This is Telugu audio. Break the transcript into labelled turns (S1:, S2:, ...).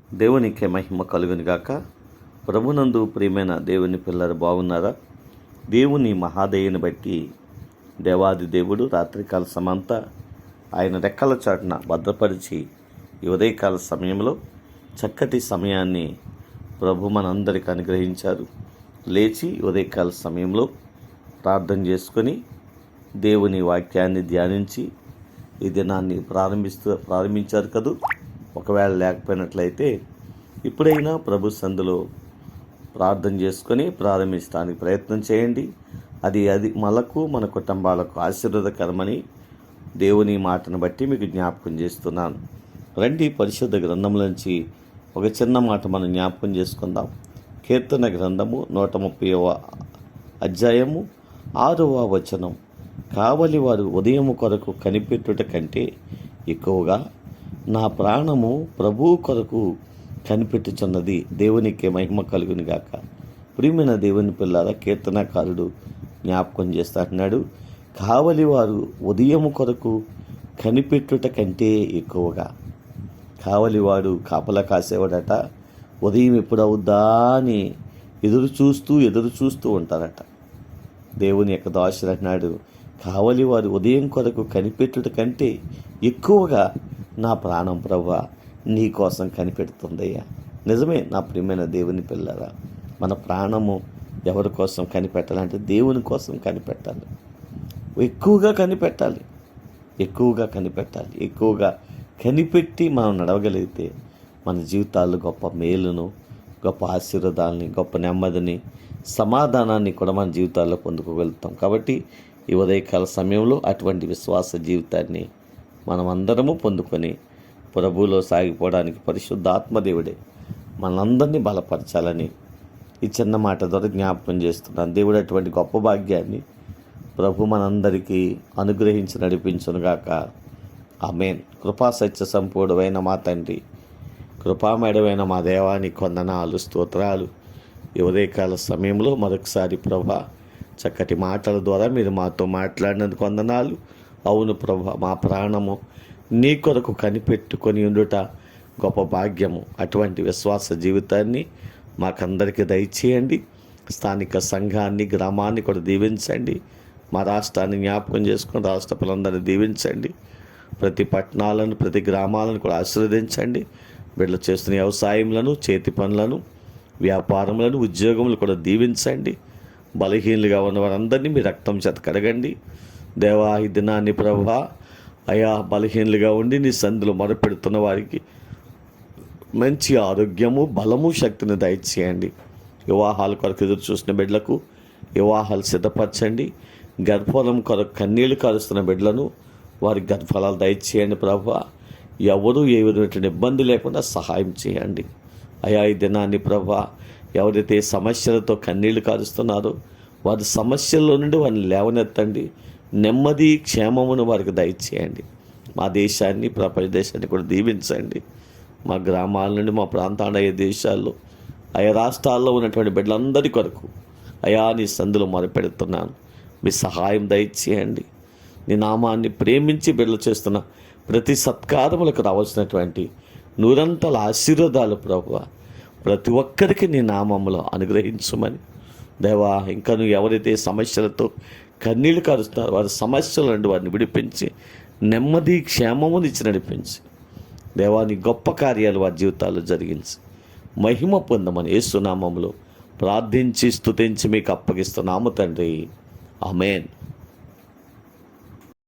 S1: దేవునికి మహిమ కలుగును గాక. ప్రభునందు ప్రియమైన దేవుని పిల్లలు బాగున్నారా? దేవుని మహాదయని బట్టి దేవాది దేవుడు రాత్రికాల సమంతా ఆయన రెక్కల చాటున భద్రపరిచి ఈ ఉదయకాల సమయంలో చక్కటి సమయాన్ని ప్రభు మనందరికి అనుగ్రహించారు. లేచి ఉదయకాల సమయంలో ప్రార్థన చేసుకొని దేవుని వాక్యాన్ని ధ్యానించి ఈ దినాన్ని ప్రారంభించారు కదూ. ఒకవేళ లేకపోయినట్లయితే ఇప్పుడైనా ప్రభు సందులో ప్రార్థన చేసుకొని ప్రారంభించడానికి ప్రయత్నం చేయండి. అది మనకు మన కుటుంబాలకు ఆశీర్వాదకరమని దేవుని మాటను బట్టి మీకు జ్ఞాపకం చేస్తున్నాను. రండి, పరిశుద్ధ గ్రంథంలోంచి ఒక చిన్న మాట మనం జ్ఞాపకం చేసుకుందాం. కీర్తన గ్రంథము 130వ అధ్యాయము 6వ వచనం. కావలి వారు ఉదయము కొరకు కనిపెట్టుట కంటే ఎక్కువగా నా ప్రాణము ప్రభువు కొరకు కనిపెట్టుచున్నది. దేవునికి మహిమ కలుగును గాక. ప్రియమైన దేవుని పిల్లారా, కీర్తనకారుడు జ్ఞాపకం చేస్తాడు. కావలి వారు ఉదయము కొరకు కనిపెట్టుట కంటే ఎక్కువగా. కావలివాడు కాపలా కాసేవాడట. ఉదయం ఎప్పుడవుద్దా అని ఎదురు చూస్తూ ఉంటారట. దేవుని యొక్క దాసుడు అన్నాడు, కావలి వారు ఉదయం కొరకు కనిపెట్టుట కంటే ఎక్కువగా నా ప్రాణం ప్రభువా నీ కోసం కనిపెడుతుందయ్యా. నిజమే నా ప్రియమైన దేవుని పిల్లరా, మన ప్రాణము ఎవరి కోసం కనిపెట్టాలంటే దేవుని కోసం కనిపెట్టాలి. ఎక్కువగా కనిపెట్టి మనం నడవగలిగితే మన జీవితాల్లో గొప్ప మేలును, గొప్ప ఆశీర్వాదాలని, గొప్ప నెమ్మదిని, సమాధానాన్ని కూడా మన జీవితాల్లో పొందుకోగలుగుతాం. కాబట్టి ఈ ఉదయకాల సమయంలో అటువంటి విశ్వాస జీవితాన్ని మనం అందరము పొందుకొని ప్రభువులో సాగిపోవడానికి పరిశుద్ధాత్మదేవుడే మనందరినీ బలపరచాలని ఈ చిన్న మాట ద్వారా జ్ఞాపకం చేస్తున్నాను. దేవుడు అటువంటి గొప్ప భాగ్యాన్ని ప్రభు మనందరికీ అనుగ్రహించి నడిపించునుగాక. ఆమేన్. కృపా సత్య సంపూర్ణమైన మా తండ్రి, కృపామేడమైన మా దేవానికి వందనాలు, స్తోత్రాలు. ఈ ఉదయకాల సమయంలో మరొకసారి ప్రభా చక్కటి మాటల ద్వారా మీరు మాతో మాట్లాడినందుకు వందనాలు. అవును ప్రభా, మా ప్రాణము నీ కొరకు కనిపెట్టుకొని ఉండుట గొప్ప భాగ్యము. అటువంటి విశ్వాస జీవితాన్ని మాకందరికీ దయచేయండి. స్థానిక సంఘాన్ని, గ్రామాన్ని కూడా దీవించండి. మా రాష్ట్రాన్ని జ్ఞాపకం చేసుకుని రాష్ట్ర పిల్లలందరినీ దీవించండి. ప్రతి పట్టణాలను, ప్రతి గ్రామాలను కూడా ఆశీర్వదించండి. వీళ్ళు చేస్తున్న వ్యవసాయములను, చేతి పనులను, వ్యాపారములను, ఉద్యోగములు కూడా దీవించండి. బలహీనులుగా ఉన్న వారందరినీ మీ రక్తం చేత కడగండి. దేవా, ఈ దినాన్ని ప్రభువా అయా బలహీనులుగా ఉండి నీ సందులో మొరపెడుతున్న వారికి మంచి ఆరోగ్యము, బలము, శక్తిని దయచేయండి. వివాహాల కొరకు ఎదురు చూసిన బిడ్డలకు వివాహాలు సిద్ధపరచండి. గర్భఫలం కొరకు కన్నీళ్లు కారుస్తున్న బిడ్డలను వారి గర్భఫలాలు దయచేయండి ప్రభువా. ఎవరు ఏ విధమైనటువంటి ఇబ్బంది లేకుండా సహాయం చేయండి. అయా ఈ దినాన్ని ప్రభువా ఎవరైతే సమస్యలతో కన్నీళ్లు కారుస్తున్నారో వారి సమస్యల్లో నుండి వారిని లేవనెత్తండి. నెమ్మది, క్షేమమును వారికి దయచేయండి. మా దేశాన్ని, ప్రపంచ దేశాన్ని కూడా దీవించండి. మా గ్రామాల నుండి మా ప్రాంతాల దేశాల్లో ఆయా రాష్ట్రాల్లో ఉన్నటువంటి బిడ్డలందరి కొరకు అయా నీ సందులో మొరపెడుతున్నాను. మీ సహాయం దయచేయండి. నీ నామాన్ని ప్రేమించి బిడ్డలు చేస్తున్న ప్రతి సత్కారములకు రావాల్సినటువంటి నూరంతల ఆశీర్వాదాలు ప్రభువా ప్రతి ఒక్కరికి నీ నామములో అనుగ్రహించమని దేవా. ఇంకా నువ్వు ఎవరైతే సమస్యలతో కన్నీళ్లు కారుస్తున్నారో వారి సమస్యల నుండి వారిని విడిపించి నెమ్మది, క్షేమమునిచ్చి నడిపించి దేవా నీ గొప్ప కార్యాలు వారి జీవితాల్లో జరిగించి మహిమ పొందమని యేసు నామములో ప్రార్థించి స్తుతించి మీకు అప్పగిస్తున్నాము తండ్రి. ఆమేన్.